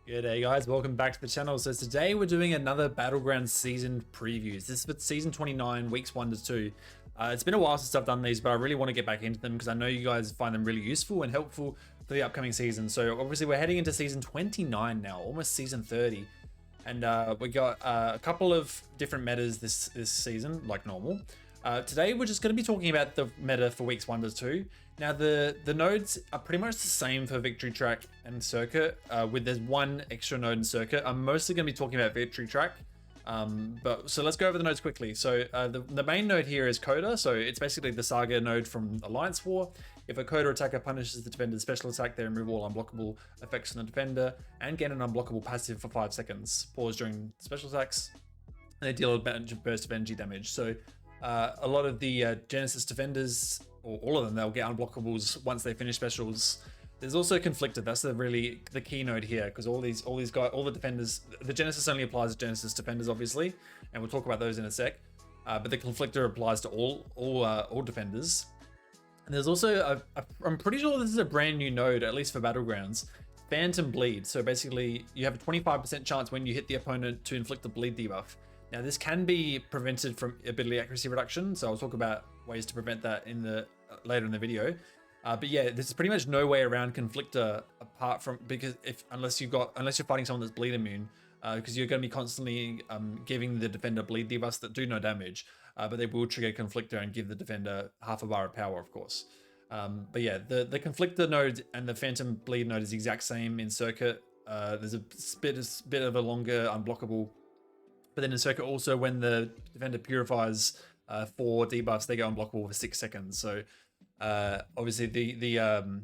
Good day guys, welcome back to the channel. So today we're doing another Battleground season previews. This is for season 29, weeks 1 to 2. It's been a while since I've done these, but I really want to get back into them because I know you guys find them really useful and helpful for the upcoming season. So obviously we're heading into season 29 now, almost season 30. And we got a couple of different metas this season, like normal. Today we're just going to be talking about the meta for weeks 1 to 2. Now the nodes are pretty much the same for Victory Track and Circuit, with there's one extra node in Circuit. I'm mostly going to be talking about Victory Track, so let's go over the nodes quickly. So the main node here is Coda, so it's basically the Saga node from Alliance War. If a Coda attacker punishes the defender's special attack, they remove all unblockable effects on the defender and gain an unblockable passive for 5 seconds. Pause during special attacks, and they deal a burst of energy damage. So a lot of the Genesis defenders, or all of them, they'll get unblockables once they finish specials. There's also Conflicted. That's the key node here, because all these guys, all the defenders, the Genesis only applies to Genesis defenders, obviously, and we'll talk about those in a sec. But the Conflictor applies to all defenders. And there's also I'm pretty sure this is a brand new node, at least for Battlegrounds, Phantom Bleed. So basically, you have a 25% chance when you hit the opponent to inflict a bleed debuff. Now this can be prevented from ability accuracy reduction, so I'll talk about ways to prevent that in the later in the video. But yeah, there's pretty much no way around Conflictor apart from unless you're fighting someone that's bleed immune, because you're going to be constantly giving the defender bleed debuffs that do no damage, but they will trigger Conflictor and give the defender half a bar of power, of course. But yeah, the Conflictor node and the Phantom Bleed node is the exact same in Circuit. There's a bit of a longer unblockable. But then in Circuit also, when the defender purifies 4 debuffs, they go unblockable for 6 seconds. So obviously the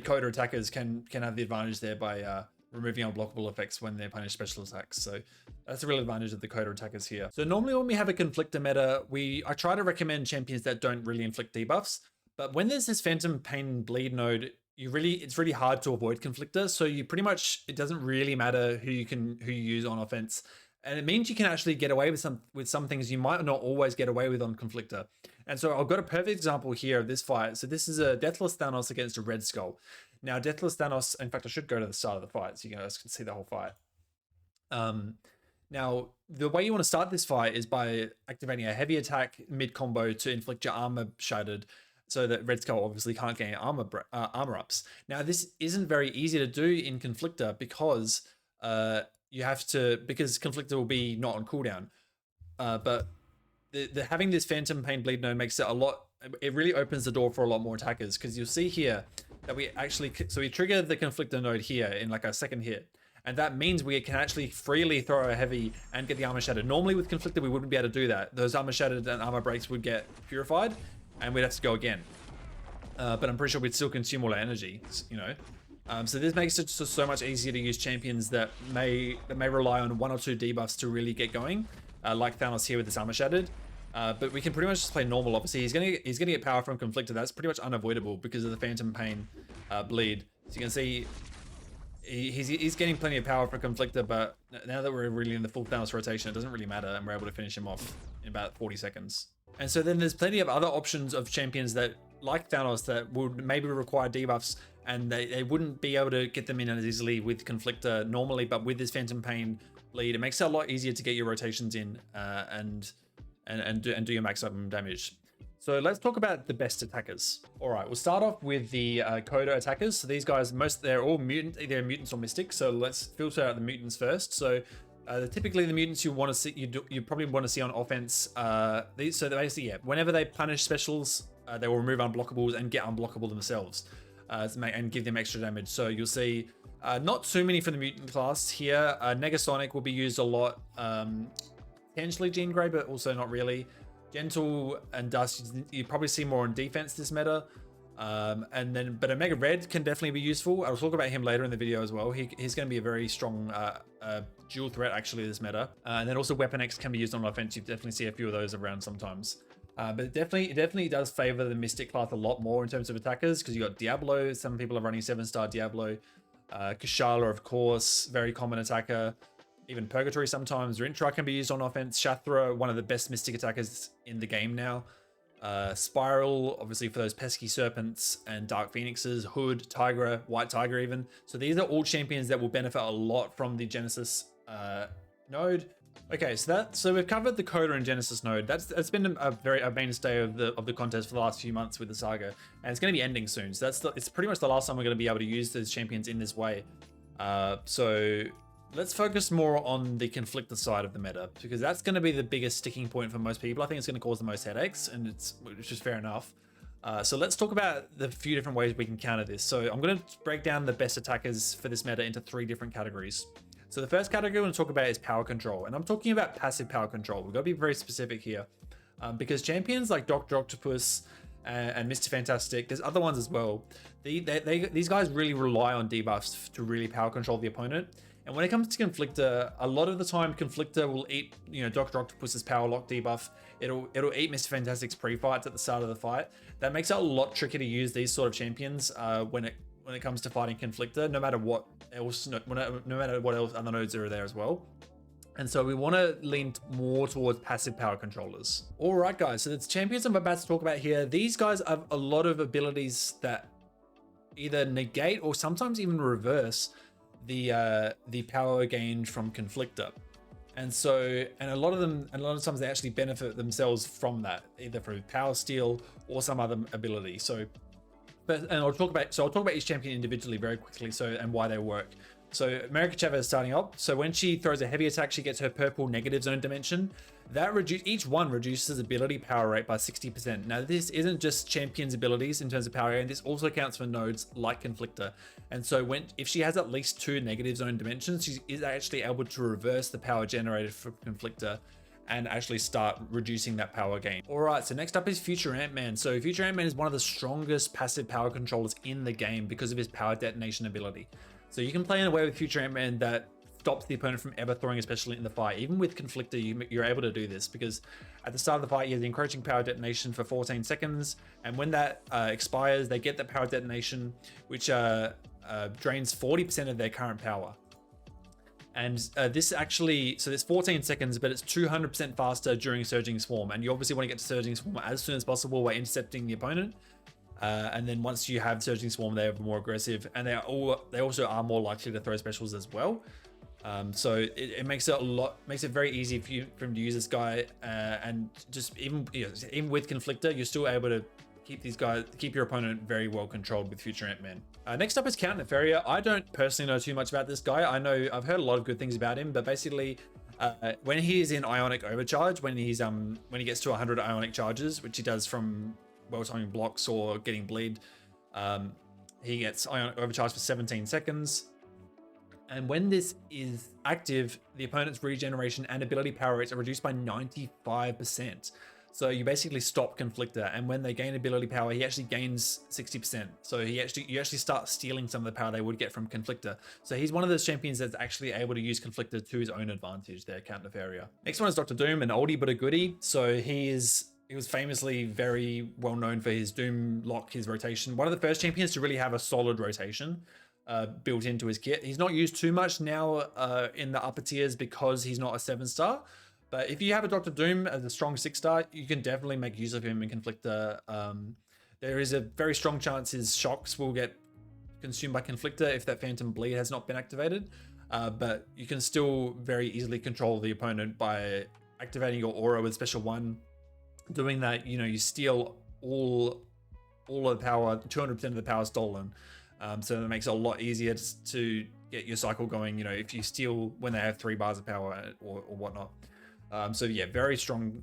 Coda attackers can have the advantage there by removing unblockable effects when they punish special attacks. So that's a real advantage of the Coda attackers here. So normally when we have a Conflictor meta, I try to recommend champions that don't really inflict debuffs. But when there's this Phantom Pain Bleed node, it's really hard to avoid Conflictor. So you pretty much, it doesn't really matter who you use on offense, and it means you can actually get away with some things you might not always get away with on Conflictor. And so I've got a perfect example here of this fight. So this is a Deathless Thanos against a Red Skull. Now Deathless Thanos, in fact, I should go to the start of the fight so you guys can see the whole fight. Now the way you want to start this fight is by activating a heavy attack mid combo to inflict your armor shattered, so that Red Skull obviously can't gain armor ups. Now this isn't very easy to do in Conflictor because because Conflictor will be not on cooldown. But having this Phantom Pain Bleed node makes it it really opens the door for a lot more attackers, because you'll see here that we trigger the Conflictor node here in like a second hit. And that means we can actually freely throw a heavy and get the armor shattered. Normally with Conflictor, we wouldn't be able to do that. Those armor shattered and armor breaks would get purified, and we'd have to go again. But I'm pretty sure we'd still consume all our energy, you know. So this makes it so much easier to use champions that may rely on 1 or 2 debuffs to really get going, like Thanos here with this armor shattered. But we can pretty much just play normal. Obviously, he's gonna get power from Conflictor. That's pretty much unavoidable because of the Phantom Pain Bleed. So you can see he's getting plenty of power from Conflictor, but now that we're really in the full Thanos rotation, it doesn't really matter, and we're able to finish him off in about 40 seconds. And so then there's plenty of other options of champions that, like Thanos, that would maybe require debuffs, and they wouldn't be able to get them in as easily with Conflictor normally, but with this Phantom Pain Bleed, it makes it a lot easier to get your rotations in and do your maximum damage. So let's talk about the best attackers. All right, we'll start off with the Coda attackers. So these guys, they're all either mutants or mystics. So let's filter out the mutants first. So typically the mutants you want to see, you probably want to see on offense. So basically, yeah, whenever they punish specials, they will remove unblockables and get unblockable themselves, and give them extra damage. So you'll see not too many for the mutant class here. Negasonic will be used a lot. Potentially Jean Grey, but also not really. Gentle and Dust, you probably see more on defense this meta. But Omega Red can definitely be useful. I'll talk about him later in the video as well. He's going to be a very strong dual threat actually this meta. And then also Weapon X can be used on offense. You definitely see a few of those around sometimes. But it definitely does favor the Mystic class a lot more in terms of attackers, because you got Diablo. Some people are running 7-star Diablo. Kushala, of course, very common attacker. Even Purgatory sometimes. Rintrah can be used on offense. Shathra, one of the best Mystic attackers in the game now. Spiral, obviously for those pesky serpents, and Dark Phoenixes, Hood, Tigra, White Tiger even. So these are all champions that will benefit a lot from the Genesis node. Okay, so we've covered the Coda and Genesis node. That's been a mainstay of the contest for the last few months with the saga, and it's going to be ending soon. So it's pretty much the last time we're going to be able to use those champions in this way. So let's focus more on the Conflictor side of the meta, because that's going to be the biggest sticking point for most people. I think it's going to cause the most headaches, and which is fair enough. So let's talk about the few different ways we can counter this. So I'm going to break down the best attackers for this meta into 3 different categories. So the first category I want to talk about is power control, and I'm talking about passive power control. We've got to be very specific here, because champions like Dr. Octopus and Mr. Fantastic, there's other ones as well. These guys really rely on debuffs to really power control the opponent. And when it comes to Conflictor, a lot of the time Conflictor will eat, Dr. Octopus's power lock debuff. It'll eat Mr. Fantastic's pre-fights at the start of the fight. That makes it a lot trickier to use these sort of champions when it comes to fighting Conflictor, no matter what else other nodes are there as well. And so we want to lean more towards passive power controllers. All right, guys, so the champions I'm about to talk about here, these guys have a lot of abilities that either negate or sometimes even reverse the power gained from Conflictor. And a lot of times they actually benefit themselves from that, either through power steal or some other ability. I'll talk about each champion individually very quickly, and why they work. So America Chavez starting up. So when she throws a heavy attack, she gets her purple negative zone dimension. Each one reduces ability power rate by 60%. Now this isn't just champions' abilities in terms of power gain. This also counts for nodes like Conflictor. And so if she has at least 2 negative zone dimensions, she is actually able to reverse the power generated from Conflictor and actually start reducing that power gain. All right, so next up is Future Ant-Man. So Future Ant-Man is one of the strongest passive power controllers in the game because of his power detonation ability. So you can play in a way with Future Ant-Man that stops the opponent from ever throwing a special in the fight. Even with Conflictor, you're able to do this because at the start of the fight, you have the encroaching power detonation for 14 seconds. And when that expires, they get the power detonation, which drains 40% of their current power. And this 14 seconds, but it's 200% faster during Surging Swarm. And you obviously want to get to Surging Swarm as soon as possible by intercepting the opponent. And then once you have Surging Swarm, they are more aggressive, and they also are more likely to throw specials as well. So it makes it very easy for him to use this guy, and just even with Conflictor, you're still able to keep your opponent very well controlled with Future Ant-Man. Next up is Count Nefaria. I don't personally know too much about this guy. I've heard a lot of good things about him, but basically, when he is in Ionic Overcharge, when he gets to 100 Ionic charges, which he does from well-timing blocks or getting bleed, he gets Ionic Overcharge for 17 seconds. And when this is active, the opponent's regeneration and ability power rates are reduced by 95%. So you basically stop Conflictor, and when they gain ability power, he actually gains 60%. So you actually start stealing some of the power they would get from Conflictor. So he's one of those champions that's actually able to use Conflictor to his own advantage there, Count Nefaria. Next one is Dr. Doom, an oldie but a goodie. So he was famously very well known for his Doom lock, his rotation. One of the first champions to really have a solid rotation built into his kit. He's not used too much now in the upper tiers because he's not a 7-star. But if you have a Dr. Doom as a strong 6-star, you can definitely make use of him in Conflictor. There is a very strong chance his shocks will get consumed by Conflictor if that Phantom Bleed has not been activated. But you can still very easily control the opponent by activating your aura with Special 1. Doing that, you steal all of the power, 200% of the power stolen. So that makes it a lot easier to get your cycle going, if you steal when they have 3 bars of power or whatnot. So yeah, very strong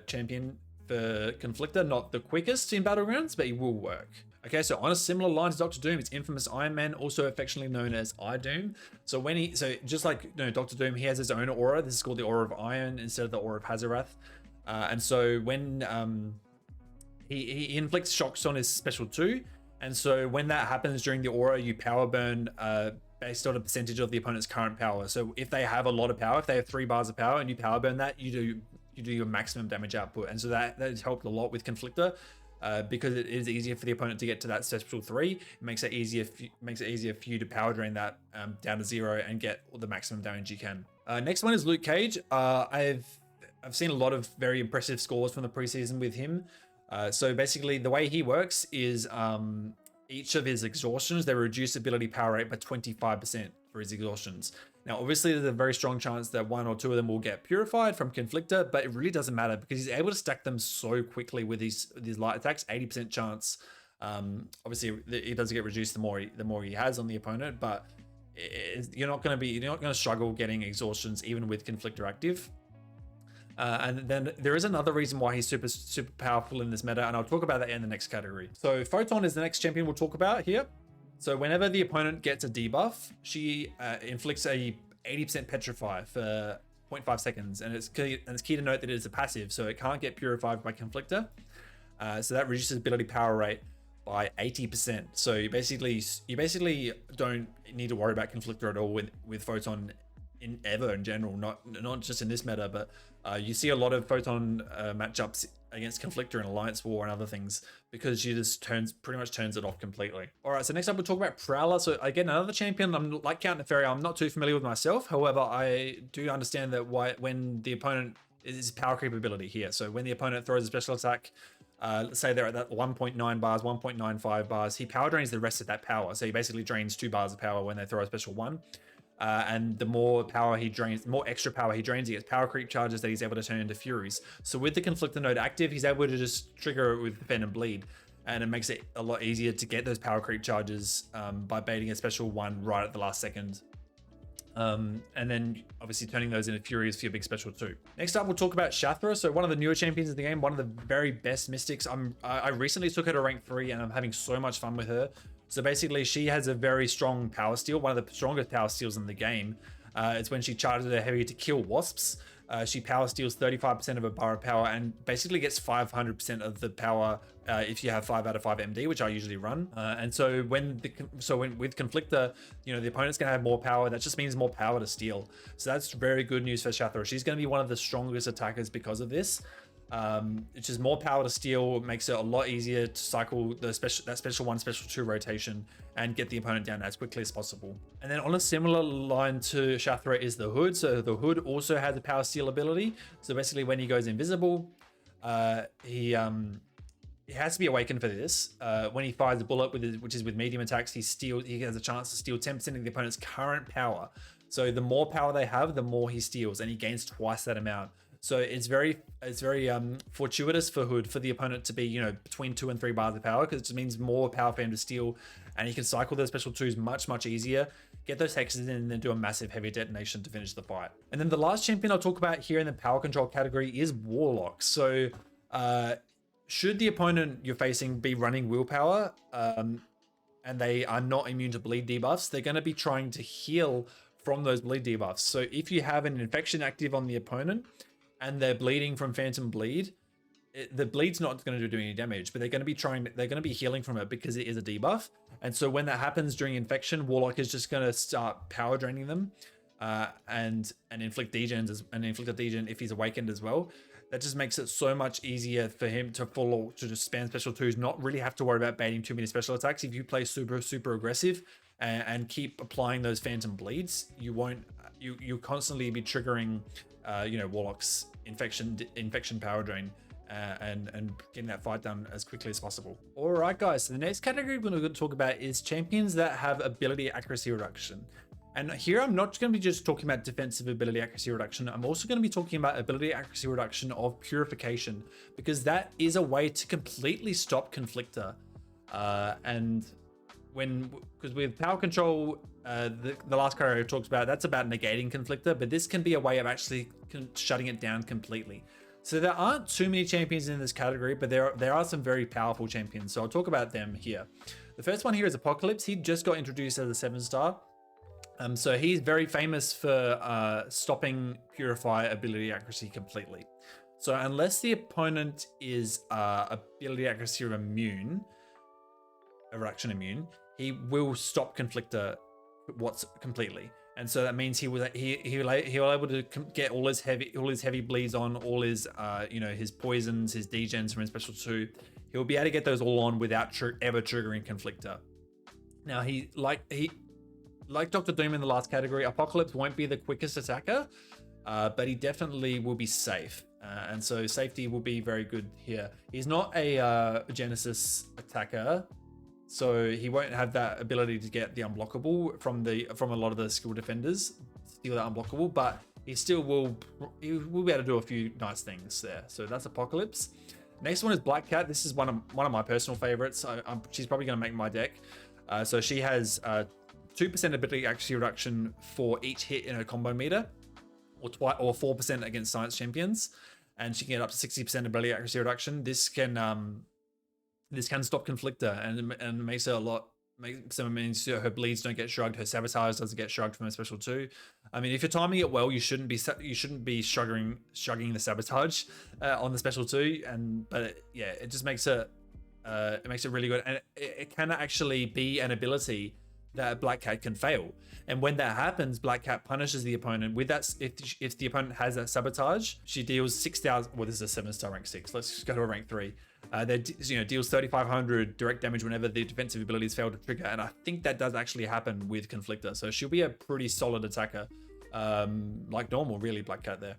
champion for Conflictor. Not the quickest in Battlegrounds, but he will work. Okay, so on a similar line to Dr. Doom, it's infamous Iron Man, also affectionately known as iDoom. So just like Dr. Doom, he has his own aura. This is called the Aura of Iron instead of the Aura of Hazarath. And so when he inflicts shocks on his special 2, and so when that happens during the aura, you power burn based on a percentage of the opponent's current power. So if they have a lot of power, if they have 3 bars of power and you power burn that, you do your maximum damage output. And so that has helped a lot with Conflictor because it is easier for the opponent to get to that special 3. It makes it easier for you to power drain that down to 0 and get all the maximum damage you can. Next one is Luke Cage. I've seen a lot of very impressive scores from the preseason with him. So basically, the way he works is each of his exhaustions, they reduce ability power rate by 25% for his exhaustions. Now, obviously, there's a very strong chance that 1 or 2 of them will get purified from Conflictor, but it really doesn't matter because he's able to stack them so quickly with these light attacks. 80% chance. Obviously, it does get reduced the more he has on the opponent, but you're not going to struggle getting exhaustions even with Conflictor active. And then there is another reason why he's super powerful in this meta, and I'll talk about that in the next category. So Photon is the next champion we'll talk about here. So whenever the opponent gets a debuff, she inflicts a 80% petrify for 0.5 seconds, and it's key to note that it is a passive, so it can't get purified by Conflictor. So that reduces ability power rate by 80%. So you basically don't need to worry about Conflictor at all with Photon in general, not just in this meta, but you see a lot of Photon matchups against Conflictor in Alliance War and other things because she just pretty much turns it off completely. All right, so next up we'll talk about Prowler. So again, another champion. I'm like Count Nefaria, I'm not too familiar with myself. However, I do understand that when the opponent is power creep ability here. So when the opponent throws a special attack, let's say they're at that 1.9 bars, 1.95 bars, he power drains the rest of that power. So he basically drains 2 bars of power when they throw a special 1. And the more power he drains, more extra power he drains, he gets power creep charges that he's able to turn into Furies. So with the Conflictor node active, he's able to just trigger it with Defend and Bleed. And it makes it a lot easier to get those power creep charges by baiting a special 1 right at the last second. And then obviously turning those into Furies for your big special 2. Next up, we'll talk about Shathra. So one of the newer champions in the game, one of the very best mystics. I recently took her to rank 3 and I'm having so much fun with her. So basically, she has a very strong power steal, one of the strongest power steals in the game. It's when she charges her heavy to kill wasps. She power steals 35% of her bar of power and basically gets 500% of the power if you have 5 out of 5 MD, which I usually run. And so with Conflictor, the opponent's gonna have more power. That just means more power to steal. So that's very good news for Shathra. She's gonna be one of the strongest attackers because of this. It's just more power to steal, makes it a lot easier to cycle that special 1, special 2 rotation and get the opponent down as quickly as possible. And then on a similar line to Shathra is the Hood. So the Hood also has a power steal ability. So basically when he goes invisible, he has to be awakened for this. When he fires a bullet which is with medium attacks, he has a chance to steal 10% of the opponent's current power. So the more power they have, the more he steals, and he gains twice that amount. So it's very fortuitous for Hood for the opponent to be between 2 and 3 bars of power, because it just means more power for him to steal, and he can cycle those special 2s much easier, get those hexes in, and then do a massive heavy detonation to finish the fight. And then the last champion I'll talk about here in the power control category is Warlock. So should the opponent you're facing be running willpower and they are not immune to bleed debuffs, they're going to be trying to heal from those bleed debuffs. So if you have an infection active on the opponent and they're bleeding from Phantom Bleed, the bleed's not going to do any damage, but they're going to be healing from it because it is a debuff. And so when that happens during infection, Warlock is just going to start power draining them and inflict degens and inflict a degen if he's awakened as well. That just makes it so much easier for him to just spam special 2s, not really have to worry about baiting too many special attacks. If you play super aggressive and keep applying those Phantom Bleeds, you'll constantly be triggering Warlock's infection power drain and getting that fight done as quickly as possible. All right, guys, so the next category we're going to talk about is champions that have ability accuracy reduction. And here I'm not going to be just talking about defensive ability accuracy reduction. I'm also going to be talking about ability accuracy reduction of purification, because that is a way to completely stop Conflictor. Because with power control, the last category I talked about, that's about negating Conflictor, but this can be a way of actually shutting it down completely. So there aren't too many champions in this category, but there are some very powerful champions. So I'll talk about them here. The first one here is Apocalypse. He just got introduced as a 7-star. So he's very famous for stopping Purify ability accuracy completely. So unless the opponent is ability accuracy reduction immune, he will stop Conflictor completely. And so that means he will able to get all his heavy bleeds on, all his his poisons, his degens from his special 2. He'll be able to get those all on without ever triggering Conflictor. Now like Dr. Doom in the last category, Apocalypse won't be the quickest attacker, but he definitely will be safe. And so safety will be very good here. He's not a Genesis attacker, so he won't have that ability to get the unblockable from a lot of the skill defenders, steal that unblockable, but he still will be able to do a few nice things there. So that's Apocalypse. Next one is Black Cat. This is one of my personal favorites. She's probably going to make my deck. So she has 2% ability accuracy reduction for each hit in her combo meter, or 4% against science champions, and she can get up to 60% ability accuracy reduction. This can stop Conflictor and makes her a lot. Means her bleeds don't get shrugged, her sabotage doesn't get shrugged from her special 2. I mean, if you're timing it well, you shouldn't be shrugging the sabotage on the special 2. But yeah, it just makes it really good, and it can actually be an ability that Black Cat can fail. And when that happens, Black Cat punishes the opponent with that. If the opponent has that sabotage, she deals 6,000. Well, this is a 7-star rank 6. Let's just go to a rank 3. Deals 3,500 direct damage whenever the defensive abilities fail to trigger, and I think that does actually happen with Conflictor. So she'll be a pretty solid attacker, like normal, really, Black Cat there.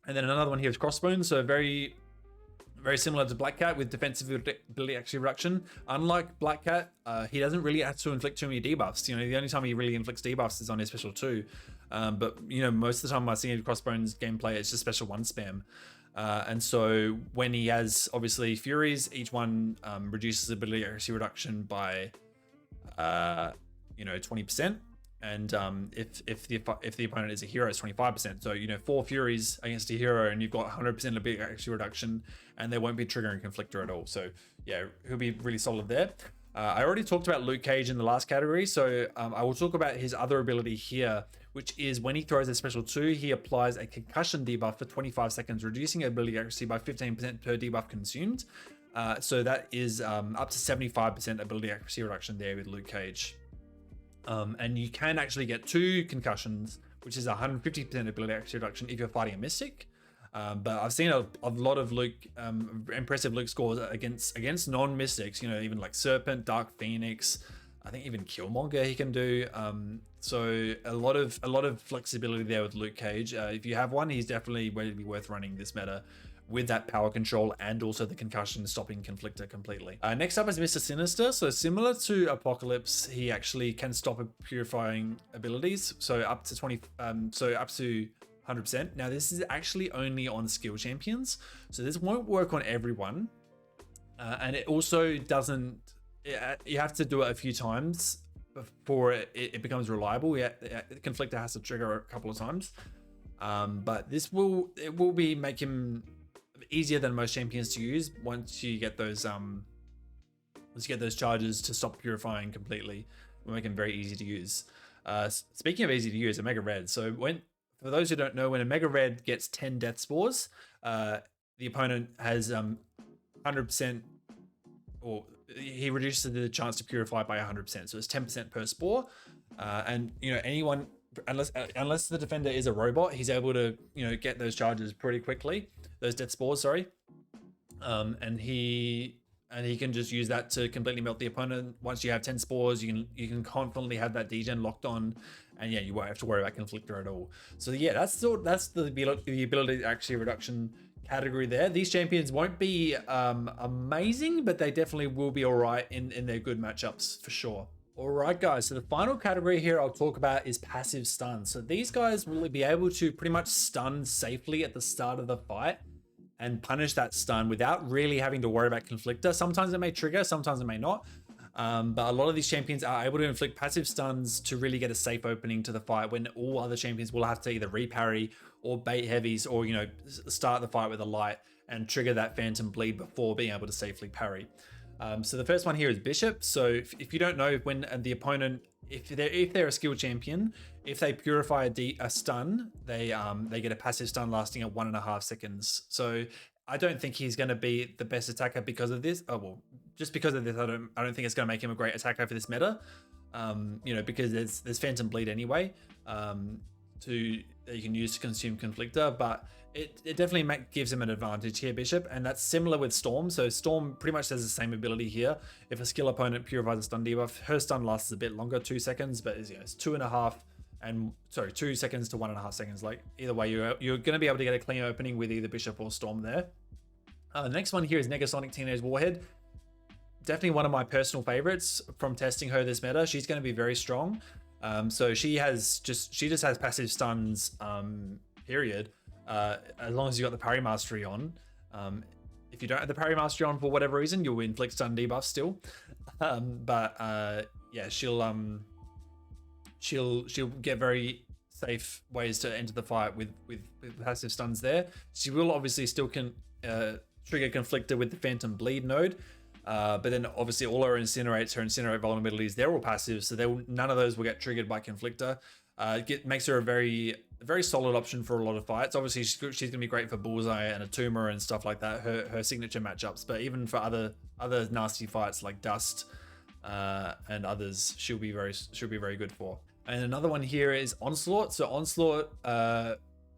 And then another one here is Crossbones. So very similar to Black Cat with defensive ability actually reduction. Unlike Black Cat, he doesn't really have to inflict too many debuffs. The only time he really inflicts debuffs is on his special 2. But most of the time I see Crossbones gameplay, it's just special 1 spam. And so when he has obviously Furies, each one reduces ability accuracy reduction by 20%. And if the opponent is a hero, it's 25%. So 4 Furies against a hero, and you've got 100% ability accuracy reduction, and they won't be triggering Conflictor at all. So yeah, he'll be really solid there. I already talked about Luke Cage in the last category, so I will talk about his other ability here, which is when he throws a special 2, he applies a concussion debuff for 25 seconds, reducing ability accuracy by 15% per debuff consumed. So that is up to 75% ability accuracy reduction there with Luke Cage. And you can actually get 2 concussions, which is 150% ability accuracy reduction if you're fighting a Mystic. But I've seen a lot of impressive Luke scores against non-Mystics, even like Serpent, Dark Phoenix, I think even Killmonger he can do. So a lot of flexibility there with Luke Cage. If you have one, he's definitely going to be worth running this meta with that power control and also the concussion stopping Conflictor completely. Next up is Mr. Sinister. So similar to Apocalypse, he actually can stop purifying abilities. So up to 100%. Now this is actually only on skill champions, so this won't work on everyone, and it also doesn't. You have to do it a few times before it becomes reliable. The Conflictor has to trigger a couple of times, but it will make him easier than most champions to use once you get those charges to stop purifying completely. Will make him very easy to use. Speaking of easy to use, Omega Red. So for those who don't know, when Omega Red gets 10 death spores, the opponent has 100%, or he reduces the chance to purify by 100%. So it's 10% per spore. And anyone, unless the defender is a robot, he's able to get those charges pretty quickly. Those death spores, sorry. And he can just use that to completely melt the opponent. Once you have 10 spores, you can confidently have that degen locked on, and yeah, you won't have to worry about Conflictor at all. So yeah, that's the ability actually reduction category there. These champions won't be amazing, but they definitely will be all right in their good matchups for sure. All right, guys. So the final category here I'll talk about is passive stun. So these guys will be able to pretty much stun safely at the start of the fight and punish that stun without really having to worry about Conflictor. Sometimes it may trigger, sometimes it may not. But a lot of these champions are able to inflict passive stuns to really get a safe opening to the fight, when all other champions will have to either reparry or bait heavies, or start the fight with a light and trigger that phantom bleed before being able to safely parry. So the first one here is Bishop. So if you don't know, when the opponent, if they're a skill champion, if they purify a stun, they get a passive stun lasting at 1.5 seconds. So I don't think he's going to be the best attacker because of this. Oh well, just because of this, I don't think it's going to make him a great attacker for this meta. Because there's phantom bleed anyway, that you can use to consume Conflictor, but it definitely gives him an advantage here, Bishop, and that's similar with Storm. So Storm pretty much has the same ability here. If a skill opponent purifies a stun debuff, her stun lasts a bit longer, 2 seconds, but it's 2.5 and sorry, 2 seconds to 1.5 seconds. Like either way, you're going to be able to get a clean opening with either Bishop or Storm there. The next one here is Negasonic Teenage Warhead. Definitely one of my personal favorites from testing her this meta. She's going to be very strong. So she just has passive stuns, period. As long as you got the parry mastery on. If you don't have the parry mastery on for whatever reason, you'll inflict stun debuff still. Yeah, she'll get very safe ways to enter the fight with passive stuns there. She will obviously still trigger Conflictor with the Phantom Bleed node. But then obviously all her Incinerate vulnerabilities, they're all passive, so none of those will get triggered by Conflictor. Makes her a very solid option for a lot of fights. Obviously she's gonna be great for Bullseye and a Tumor and stuff like that, her signature matchups, but even for other nasty fights like Dust and others, she'll be very good for. And another one here is Onslaught. So Onslaught,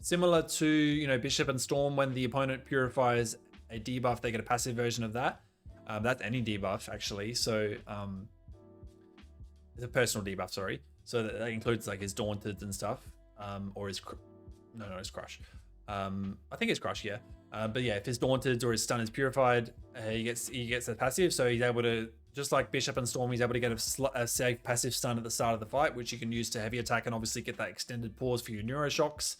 similar to Bishop and Storm, when the opponent purifies a debuff, they get a passive version of that. That's any debuff actually. So it's a personal debuff, sorry. So that includes like his Daunted and stuff, or his his Crush. I think it's Crush, yeah. But yeah, if his Daunted or his Stun is purified, he gets a passive. So he's able to, just like Bishop and Storm, he's able to get a safe passive stun at the start of the fight, which you can use to heavy attack and obviously get that extended pause for your Neuroshocks.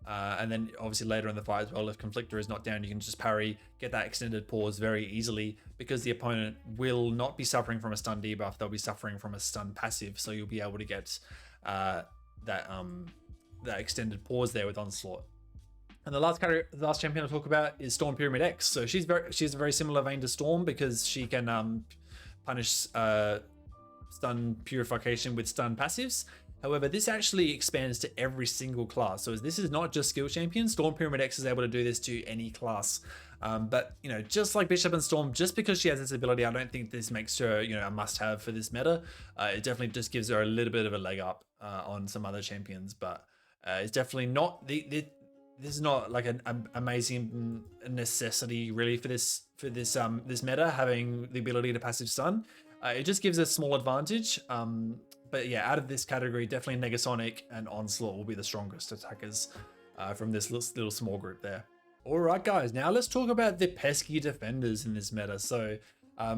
And then obviously later in the fight as well, if Conflictor is not down, you can just parry, get that extended pause very easily, because the opponent will not be suffering from a stun debuff, they'll be suffering from a stun passive, so you'll be able to get that extended pause there with Onslaught. And the last champion I'll talk about is Storm Pyramid X. So she's a very similar vein to Storm, because she can punish stun purification with stun passives. However, this actually expands to every single class. So this is not just skill champions. Storm Pyramid X is able to do this to any class. But just like Bishop and Storm, just because she has this ability, I don't think this makes her a must-have for this meta. It definitely just gives her a little bit of a leg up on some other champions. But it's definitely not this is not like an amazing necessity really for this meta, having the ability to passive stun. It just gives a small advantage. But yeah, out of this category, definitely Negasonic and Onslaught will be the strongest attackers from this little small group there. All right, guys, now let's talk about the pesky defenders in this meta. So I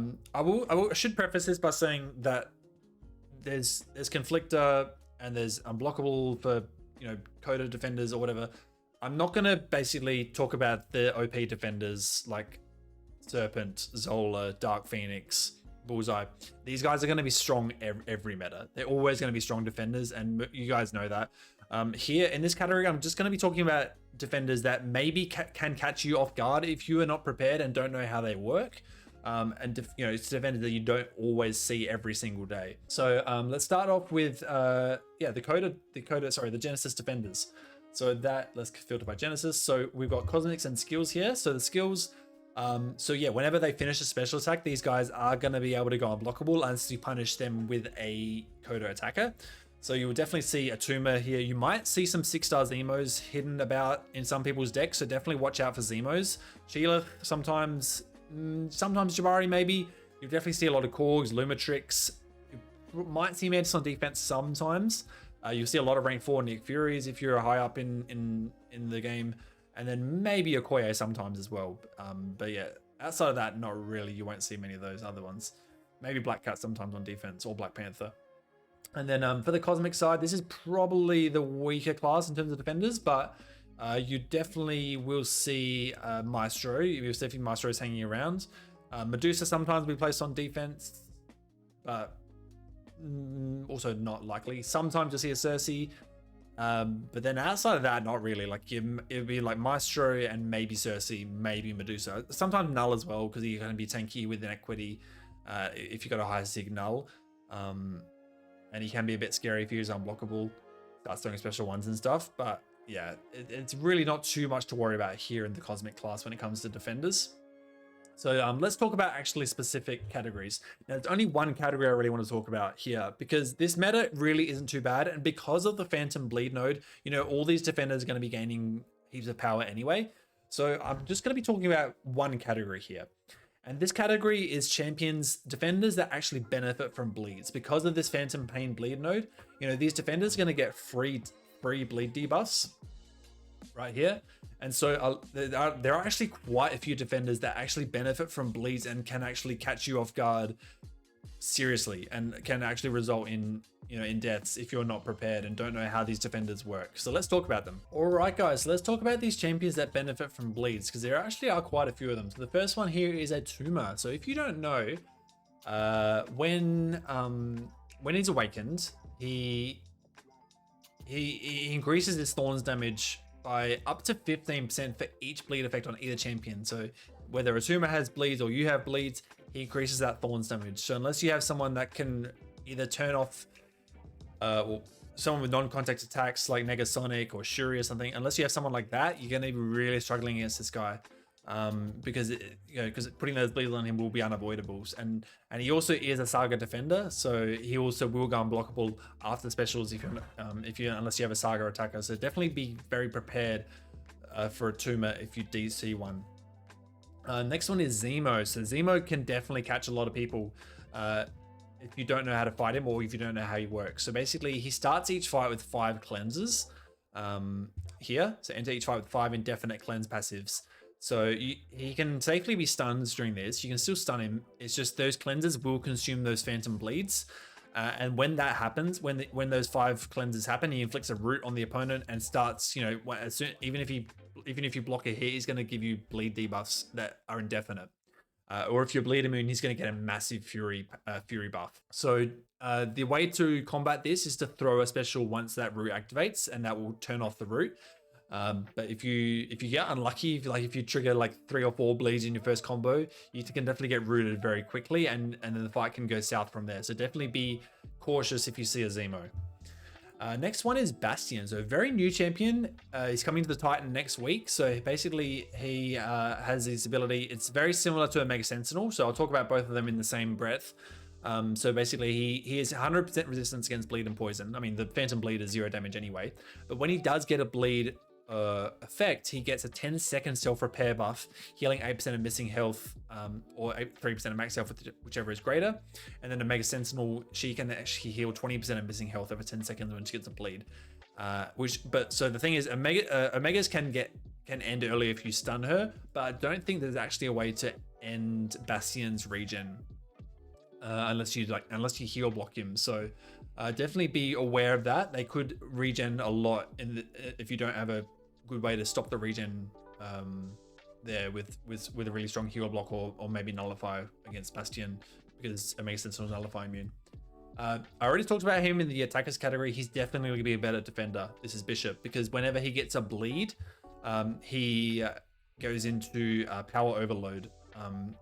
should preface this by saying that there's Conflictor and there's Unblockable for Coda defenders or whatever. I'm not gonna basically talk about the OP defenders like Serpent, Zola, Dark Phoenix, Bullseye. These guys are going to be strong every meta. They're always going to be strong defenders, and you guys know that. Here in this category, I'm just going to be talking about defenders that maybe can catch you off guard if you are not prepared and don't know how they work. It's defenders that you don't always see every single day. So let's start off with the Genesis defenders. So let's filter by Genesis. So we've got Cosmics and skills here. So the skills. So yeah, whenever they finish a special attack, these guys are going to be able to go unblockable unless you punish them with a Coda attacker. So you will definitely see a Tumor here. You might see some 6-star Zemos hidden about in some people's decks, so definitely watch out for Zemos. Sheila, sometimes Jabari maybe. You'll definitely see a lot of Korgs, Lumitrix. You might see Mantis on defense sometimes. You'll see a lot of rank 4 Nick Furies if you're high up in the game. And then maybe Okoye sometimes as well. But yeah, outside of that, not really. You won't see many of those other ones. Maybe Black Cat sometimes on defense, or Black Panther. And then for the Cosmic side, this is probably the weaker class in terms of defenders, but you definitely will see Maestro. You'll see if Maestro is hanging around. Medusa sometimes will be placed on defense, but also not likely. Sometimes you'll see a Cersei. But then outside of that, not really. Like it'd be like Maestro and maybe Cersei, maybe Medusa. Sometimes Null as well, because you're going to be tanky with an equity if you got a high signal. And he can be a bit scary if he's unblockable, starts throwing special ones and stuff. But yeah, it's really not too much to worry about here in the Cosmic class when it comes to defenders. So let's talk about actually specific categories. Now, there's only one category I really want to talk about here, because this meta really isn't too bad. And because of the Phantom Bleed node, all these defenders are going to be gaining heaps of power anyway. So I'm just going to be talking about one category here. And this category is champions, defenders that actually benefit from bleeds. Because of this Phantom Pain bleed node, you know, these defenders are going to get free bleed debuffs right here. And so there are actually quite a few defenders that actually benefit from bleeds and can actually catch you off guard seriously, and can actually result in, you know, in deaths if you're not prepared and don't know how these defenders work. So let's talk about them. All right, guys, so let's talk about these champions that benefit from bleeds, because there actually are quite a few of them. So the first one here is a tumor. So if you don't know, when he's awakened, he increases his thorns damage by up to 15% for each bleed effect on either champion. So whether a tumor has bleeds or you have bleeds, he increases that thorns damage. So unless you have someone that can either turn off, well, someone with non-contact attacks like Negasonic or Shuri or something, unless you have someone like that, you're going to be really struggling against this guy, because because putting those bleeds on him will be unavoidable. And he also is a Saga defender, so he also will go unblockable after specials if you unless you have a Saga attacker. So definitely be very prepared for a tumor if you DC one. Next one is Zemo. So Zemo can definitely catch a lot of people if you don't know how to fight him or if you don't know how he works. So basically, he starts each fight with 5 cleanses here. So enter each fight with 5 indefinite cleanse passives. So he can safely be stunned during this. You can still stun him. It's just those cleanses will consume those phantom bleeds. And when that happens, when those 5 cleanses happen, he inflicts a root on the opponent and starts, you know, even if you block a hit, he's going to give you bleed debuffs that are indefinite. Or if you're bleed immune, he's going to get a massive fury buff. So the way to combat this is to throw a special once that root activates, and that will turn off the root. But if you get unlucky, if you trigger like 3 or 4 bleeds in your first combo, you can definitely get rooted very quickly, and then the fight can go south from there. So definitely be cautious if you see a Zemo. Next one is Bastion. So a very new champion. He's coming to the Titan next week. So basically he has his ability. It's very similar to a Mega Sentinel. So I'll talk about both of them in the same breath. So basically he has 100% resistance against bleed and poison. I mean, the Phantom Bleed is 0 damage anyway. But when he does get a bleed effect, he gets a 10-second self-repair buff, healing 8% of missing health, or 3% of max health, whichever is greater. And then the Mega Sentinel, she can actually heal 20% of missing health over 10 seconds when she gets a bleed. So the thing is, Omegas can end early if you stun her, but I don't think there's actually a way to end Bastion's regen unless you heal block him. So definitely be aware of that. They could regen a lot if you don't have a good way to stop the regen there with a really strong heal block, or maybe nullify against Bastion, because it makes sense to nullify immune. I already talked about him in the attackers category. He's definitely going to be a better defender. This is Bishop, because whenever he gets a bleed, he goes into power overload.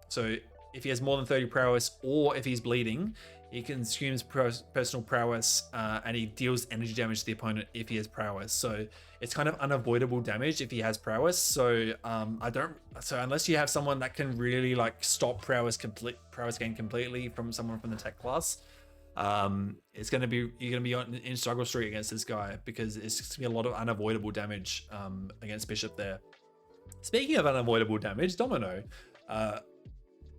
So if he has more than 30 prowess, or if he's bleeding, he consumes personal prowess, and he deals energy damage to the opponent if he has prowess. So it's kind of unavoidable damage if he has prowess. So unless you have someone that can really like stop prowess gain completely from someone from the tech class, you're gonna be in struggle street against this guy, because it's just gonna be a lot of unavoidable damage against Bishop there. Speaking of unavoidable damage, Domino.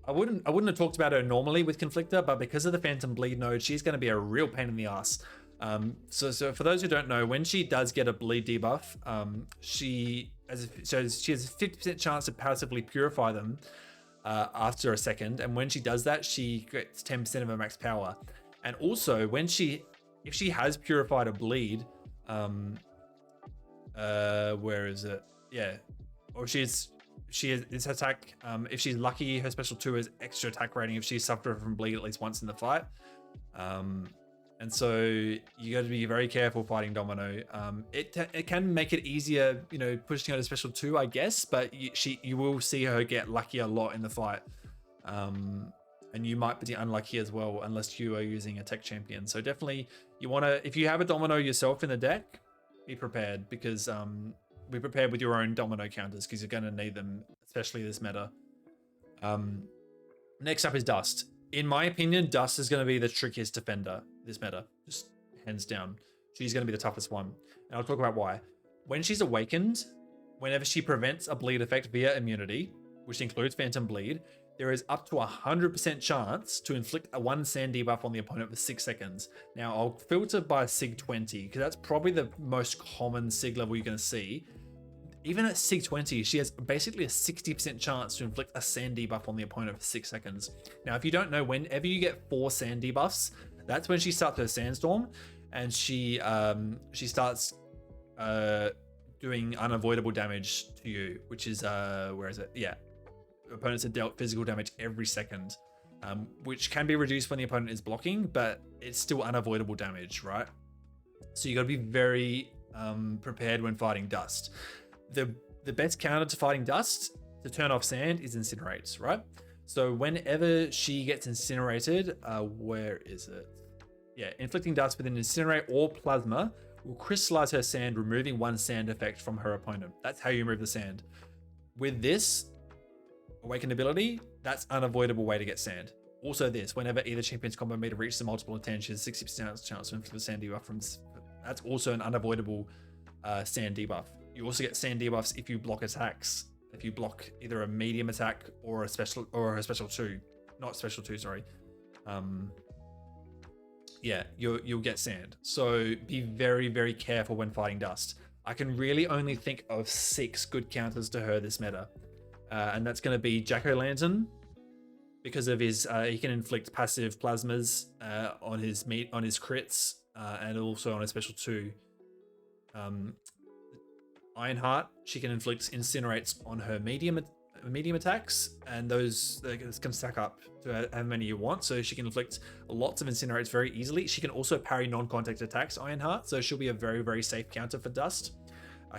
I wouldn't have talked about her normally with Conflictor, but because of the Phantom Bleed node, she's going to be a real pain in the ass. So for those who don't know, when she does get a bleed debuff, she has a 50% chance to passively purify them after a second, and when she does that, she gets 10% of her max power. And also, if she has purified a bleed, where is it? Yeah, or she has this attack. If she's lucky, her special 2 is extra attack rating if she's suffered from bleed at least once in the fight. And so you got to be very careful fighting Domino. It can make it easier, you know, pushing her to special 2, I guess, but you will see her get lucky a lot in the fight. And you might be unlucky as well, unless you are using a tech champion. So definitely you want to, if you have a Domino yourself in the deck, be prepared, because be prepared with your own Domino counters, because you're going to need them, especially this meta. Next up is Dust. In my opinion, Dust is going to be the trickiest defender this meta, just hands down. She's going to be the toughest one, and I'll talk about why. When she's awakened, whenever she prevents a bleed effect via immunity, which includes Phantom Bleed, there is up to 100% chance to inflict a 1 sand debuff on the opponent for 6 seconds. Now, I'll filter by Sig 20, because that's probably the most common Sig level you're going to see. Even at Sig 20, she has basically a 60% chance to inflict a sand debuff on the opponent for 6 seconds. Now, if you don't know, whenever you get 4 sand debuffs, that's when she starts her Sandstorm, and she starts doing unavoidable damage to you, which is, where is it? Yeah. Opponents are dealt physical damage every second, which can be reduced when the opponent is blocking, but it's still unavoidable damage, right? So you got to be very prepared when fighting Dust. The best counter to fighting Dust to turn off sand is Incinerate, right? So whenever she gets incinerated, where is it? Yeah, inflicting Dust with an Incinerate or Plasma will crystallize her sand, removing 1 sand effect from her opponent. That's how you remove the sand. With this Awakened ability, that's unavoidable way to get sand. Also this, whenever either champion's combo meter reaches a multiple of 10, she has 60% chance to inflict the sand debuff from... That's also an unavoidable sand debuff. You also get sand debuffs if you block attacks. If you block either a medium attack or a special 2. Not special 2, sorry. Yeah, you'll get sand. So be very, very careful when fighting Dust. I can really only think of 6 good counters to her this meta. And that's going to be Jack-O-Lantern, because of his he can inflict passive plasmas on his crits and also on a special 2. Ironheart, she can inflict incinerates on her medium attacks, and those can stack up to how many you want. So she can inflict lots of incinerates very easily. She can also parry non-contact attacks, Ironheart, so she'll be a very, very safe counter for Dust.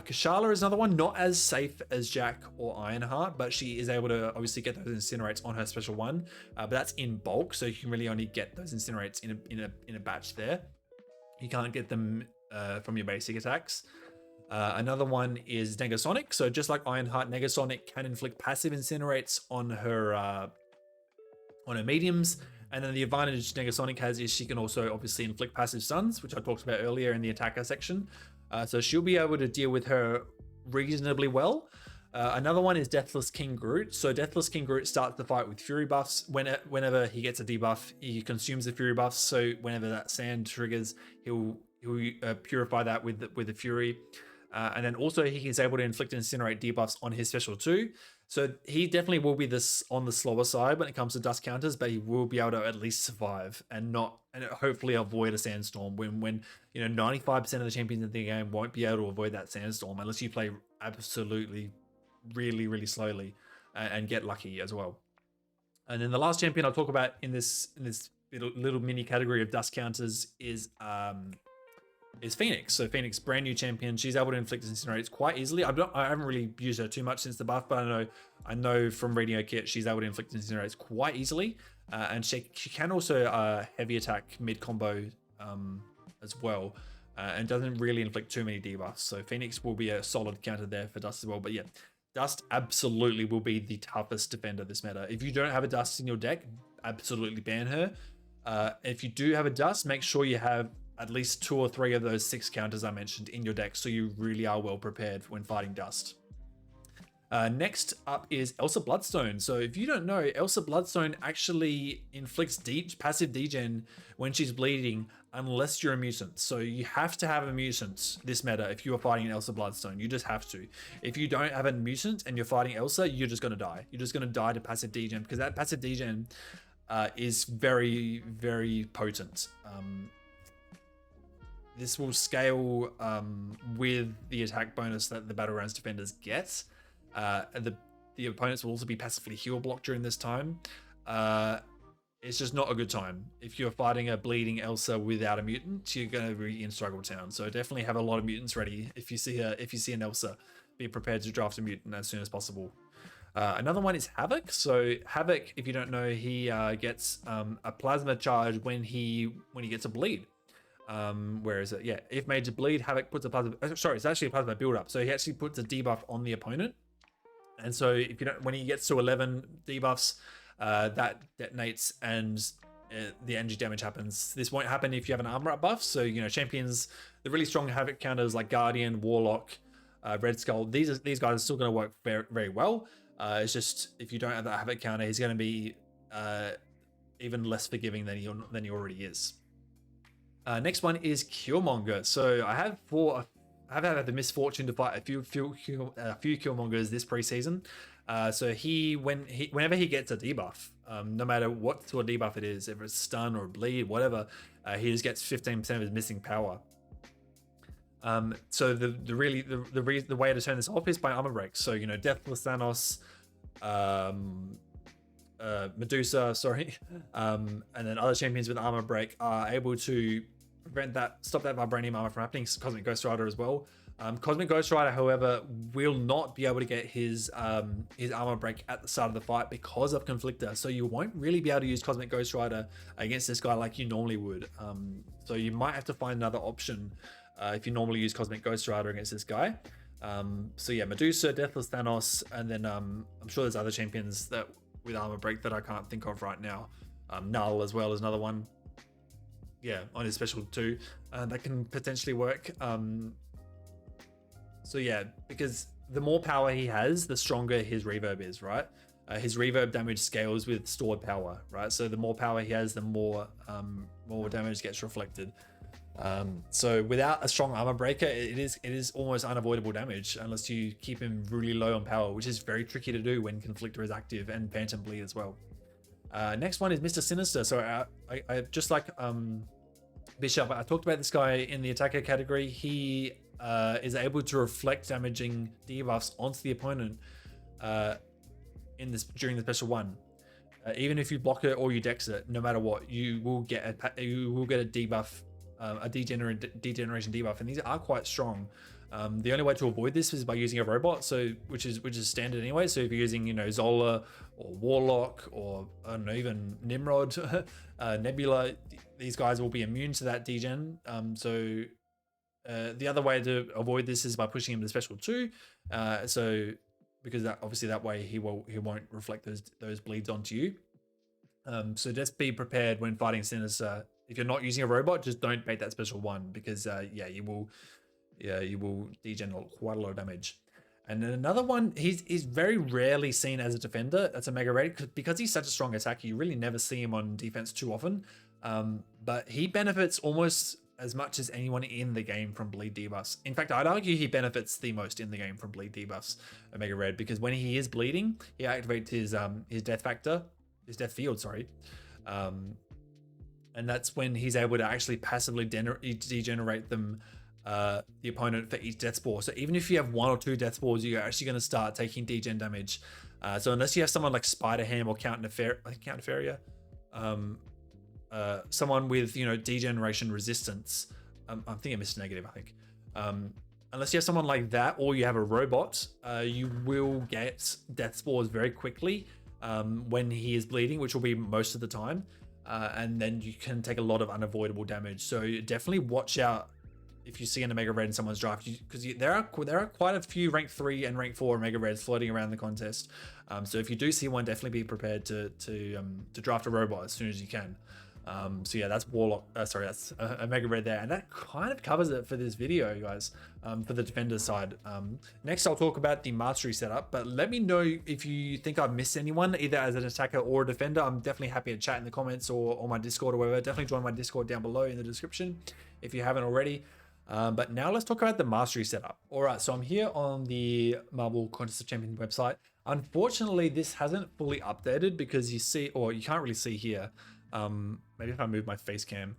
Kushala is another one, not as safe as Jack or Ironheart, but she is able to obviously get those incinerates on her special 1, but that's in bulk, so you can really only get those incinerates in a batch there. You can't get them from your basic attacks. Another one is Negasonic. So just like Ironheart, Negasonic can inflict passive incinerates on her mediums. And then the advantage Negasonic has is she can also obviously inflict passive stuns, which I talked about earlier in the attacker section. So she'll be able to deal with her reasonably well. Another one is Deathless King Groot. So Deathless King Groot starts the fight with Fury buffs. Whenever he gets a debuff, he consumes the Fury buffs. So whenever that sand triggers, he'll purify that with the Fury. And then also he is able to inflict and incinerate debuffs on his special 2. So he definitely will be on the slower side when it comes to dust counters, but he will be able to at least survive and hopefully avoid a sandstorm when 95% of the champions in the game won't be able to avoid that sandstorm unless you play absolutely really, really slowly and get lucky as well. And then the last champion I'll talk about in this little mini category of dust counters is Phoenix. So Phoenix, brand new champion. She's able to inflict incinerates quite easily. I haven't really used her too much since the buff, but I know from Radio Kit she's able to inflict incinerates quite easily, and she can also heavy attack mid combo as well, and doesn't really inflict too many debuffs. So Phoenix will be a solid counter there for Dust as well. But yeah, Dust absolutely will be the toughest defender this meta. If you don't have a Dust in your deck, absolutely ban her. If you do have a Dust, make sure you have at least 2 or 3 of those 6 counters I mentioned in your deck, so you really are well prepared when fighting Dust. Next up is Elsa Bloodstone. So if you don't know, Elsa Bloodstone actually inflicts passive degen when she's bleeding, unless you're a mutant. So you have to have a mutant this meta if you are fighting an Elsa Bloodstone. You just have to. If you don't have a mutant and you're fighting Elsa, you're just going to die. You're just going to die to passive degen, because that passive degen is very, very potent. This will scale with the attack bonus that the Battlegrounds defenders get. The opponents will also be passively heal blocked during this time. It's just not a good time. If you're fighting a bleeding Elsa without a mutant, you're going to be in struggle town. So definitely have a lot of mutants ready. If you see an Elsa, be prepared to draft a mutant as soon as possible. Another one is Havoc. So Havoc, if you don't know, he gets a plasma charge when he gets a bleed. Where is it? Yeah, if made to bleed, Havoc puts a plasma. Sorry, it's actually a plasma build up. So he actually puts a debuff on the opponent, and so if you don't, when he gets to 11 debuffs, that detonates and the energy damage happens. This won't happen if you have an armor up buff. So champions, the really strong Havoc counters like Guardian, Warlock, Red Skull. These guys are still going to work very, very well. It's just if you don't have that habit counter, he's going to be even less forgiving than he already is. Next one is Killmonger. So I have had the misfortune to fight a few Killmongers this preseason. So whenever he gets a debuff, no matter what sort of debuff it is, if it's stun or bleed, whatever, he just gets 15% of his missing power. So the way to turn this off is by armor break. So Deathless Thanos, Medusa, and then other champions with armor break are able to stop that vibranium armor from happening. Cosmic Ghost Rider as well. Cosmic Ghost Rider, however, will not be able to get his armor break at the start of the fight because of Conflictor. So you won't really be able to use Cosmic Ghost Rider against this guy like you normally would. So you might have to find another option if you normally use Cosmic Ghost Rider against this guy. So yeah, Medusa, Deathless Thanos, and then I'm sure there's other champions that with armor break that I can't think of right now. Null as well is another one. Yeah, on his special too, that can potentially work. So yeah, because the more power he has, the stronger his reverb is, right? His reverb damage scales with stored power, right? So the more power he has, the more damage gets reflected. So without a strong armor breaker, it is almost unavoidable damage unless you keep him really low on power, which is very tricky to do when Conflictor is active and Phantom Bleed as well. Next one is Mr. Sinister. So I just like Bishop, I talked about this guy in the attacker category. He is able to reflect damaging debuffs onto the opponent during the special one. Even if you block it or you dex it, no matter what, you will get a debuff, a degeneration debuff, and these are quite strong. The only way to avoid this is by using a robot, which is standard anyway. So if you're using Zola or Warlock or I don't know, even Nimrod, Nebula, these guys will be immune to that degen. So the other way to avoid this is by pushing him to special 2. Because that way he won't reflect those bleeds onto you. So just be prepared when fighting Sinister. If you're not using a robot, just don't bait that special 1 because you will degen quite a lot of damage. And then another one, he's very rarely seen as a defender. That's a Mega Raid because he's such a strong attacker. You really never see him on defense too often. But he benefits almost as much as anyone in the game from bleed debuffs. In fact, I'd argue he benefits the most in the game from bleed debuffs, Omega Red, because when he is bleeding, he activates his death factor, his death field, sorry. And that's when he's able to actually passively degenerate them, the opponent for each death spore. So even if you have 1 or 2 death spores, you're actually going to start taking degen damage. So unless you have someone like Spider Ham or Count Nefaria, someone with degeneration resistance, I think I missed negative. I think unless you have someone like that, or you have a robot, you will get death spores very quickly when he is bleeding, which will be most of the time, and then you can take a lot of unavoidable damage. So definitely watch out if you see an Omega Red in someone's draft, because there are quite a few rank 3 and rank 4 Omega Reds floating around the contest. So if you do see one, definitely be prepared to draft a robot as soon as you can. So yeah, that's Warlock. Sorry, that's a Mega Red there, and that kind of covers it for this video, guys. For the defender side. Next, I'll talk about the mastery setup. But let me know if you think I've missed anyone, either as an attacker or a defender. I'm definitely happy to chat in the comments or on my Discord or whatever. Definitely join my Discord down below in the description if you haven't already. But now let's talk about the mastery setup. All right, so I'm here on the Marvel Contest of Champions website. Unfortunately, this hasn't fully updated because you can't really see here. Maybe if I move my face cam,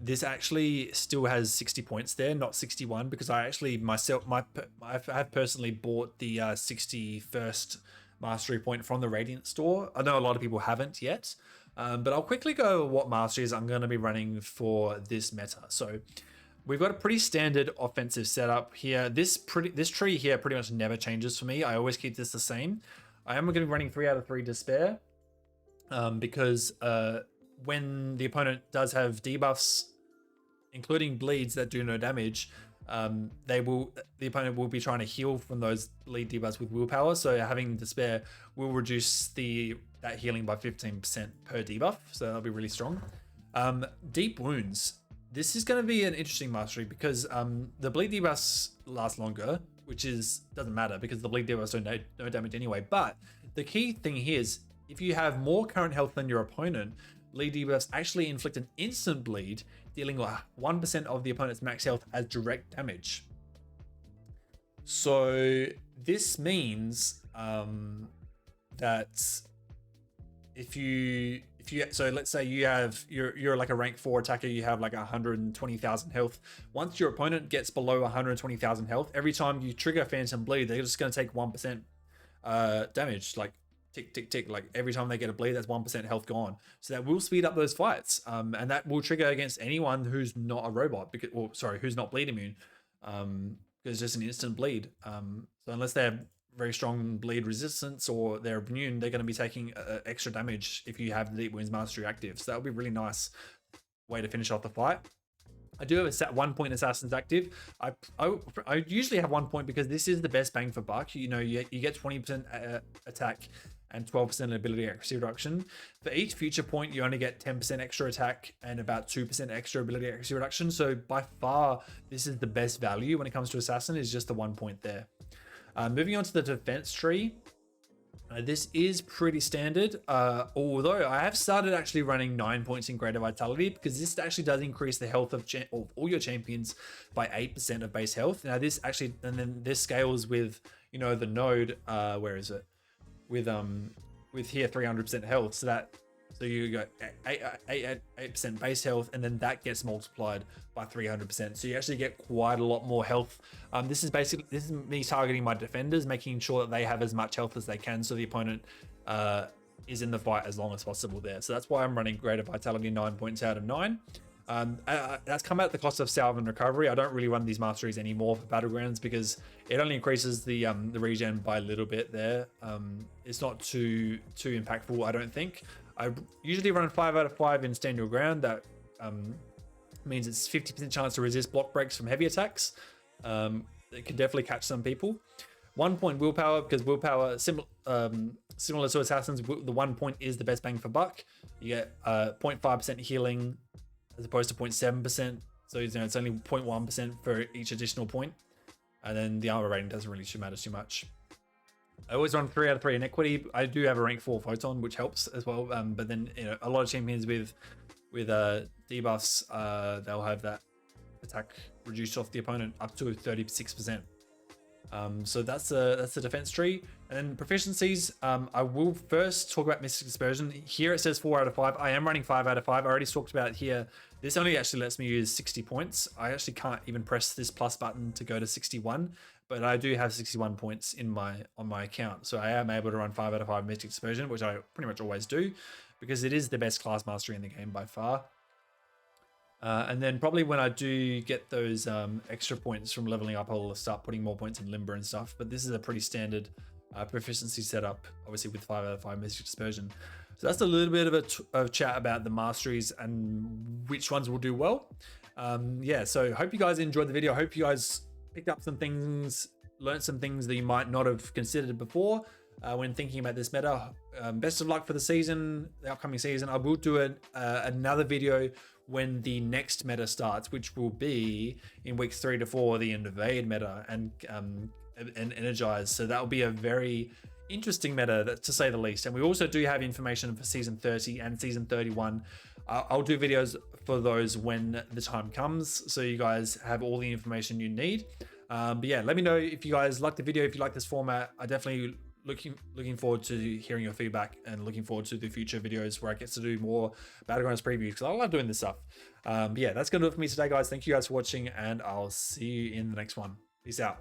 this actually still has 60 points there, not 61, because I actually I've personally bought the 61st mastery point from the Radiant store. I know a lot of people haven't yet, but I'll quickly go over what masteries I'm going to be running for this meta. So we've got a pretty standard offensive setup here. This tree here pretty much never changes for me. I always keep this the same. I am going to be running 3 out of 3 Despair. Because when the opponent does have debuffs, including bleeds that do no damage, the opponent will be trying to heal from those bleed debuffs with willpower. So having Despair will reduce that healing by 15% per debuff. So that'll be really strong. Deep Wounds. This is going to be an interesting mastery because the bleed debuffs last longer, which doesn't matter because the bleed debuffs do no damage anyway. But the key thing here is if you have more current health than your opponent, bleed debuffs actually inflict an instant bleed, dealing 1% of the opponent's max health as direct damage. So this means that so let's say you're like a rank 4 attacker, you have like 120,000 health. Once your opponent gets below 120,000 health, every time you trigger Phantom Bleed, they're just going to take 1% damage, like tick tick tick. Like every time they get a bleed, that's 1% health gone. So that will speed up those fights, and that will trigger against anyone who's not a robot, who's not bleed immune, because it's just an instant bleed. So unless they have very strong bleed resistance or they're immune, they're going to be taking extra damage if you have the Deep Wounds Mastery active. So that would be a really nice way to finish off the fight. I do have a 1 point assassins active. I usually have 1 point because this is the best bang for buck. You know, you get 20% attack and 12% ability accuracy reduction. For each future point, you only get 10% extra attack and about 2% extra ability accuracy reduction. So by far, this is the best value when it comes to assassin, is just the 1 point there. Moving on to the defense tree. This is pretty standard, although I have started actually running 9 points in Greater Vitality because this actually does increase the health of all your champions by 8% of base health. Now this actually, and then this scales with, you know, the node, where is it? With here 300% health, so you go 8% base health, and then that gets multiplied by 300%. So you actually get quite a lot more health. This is me targeting my defenders, making sure that they have as much health as they can, so the opponent is in the fight as long as possible there. So that's why I'm running Greater Vitality 9 points out of 9. That's come at the cost of salve and recovery. I don't really run these masteries anymore for battlegrounds because it only increases the regen by a little bit there. It's not too impactful, I don't think. I usually run 5 out of 5 in stand your ground. That means it's 50% chance to resist block breaks from heavy attacks. It can definitely catch some people. 1 point willpower, because willpower, similar to assassins, the 1 point is the best bang for buck. You get 0.5% healing as opposed to 0.7%. So you know, it's only 0.1% for each additional point. And then the armor rating doesn't really matter too much. I always run 3 out of 3 in equity. I do have a rank 4 photon, which helps as well. But then, you know, a lot of champions with debuffs, they'll have that attack reduced off the opponent up to 36%. So that's the defense tree. And then proficiencies, I will first talk about Mystic Dispersion. Here it says 4 out of 5. I am running 5 out of 5. I already talked about it here. This only actually lets me use 60 points. I actually can't even press this plus button to go to 61, but I do have 61 points on my account. So I am able to run 5 out of 5 Mystic Dispersion, which I pretty much always do because it is the best class mastery in the game by far. And then probably when I do get those extra points from leveling up, I'll start putting more points in Limber and stuff. But this is a pretty standard proficiency setup, obviously with 5 out of 5 Mystic Dispersion. So that's a little bit of a chat about the masteries and which ones will do well. Yeah, so hope you guys enjoyed the video. I hope you guys picked up some things, learned some things that you might not have considered before when thinking about this meta. Best of luck for the upcoming season. I will do another video when the next meta starts, which will be in weeks 3 to 4, the Invade meta and Energize. So that will be a very interesting meta, to say the least. And we also do have information for season 30 and season 31. I'll do videos for those when the time comes, so you guys have all the information you need. But yeah, let me know if you guys like the video, if you like this format. I definitely looking forward to hearing your feedback and looking forward to the future videos where I get to do more Battlegrounds previews because I love doing this stuff. But yeah, that's gonna do it for me today, guys. Thank you guys for watching, and I'll see you in the next one. Peace out.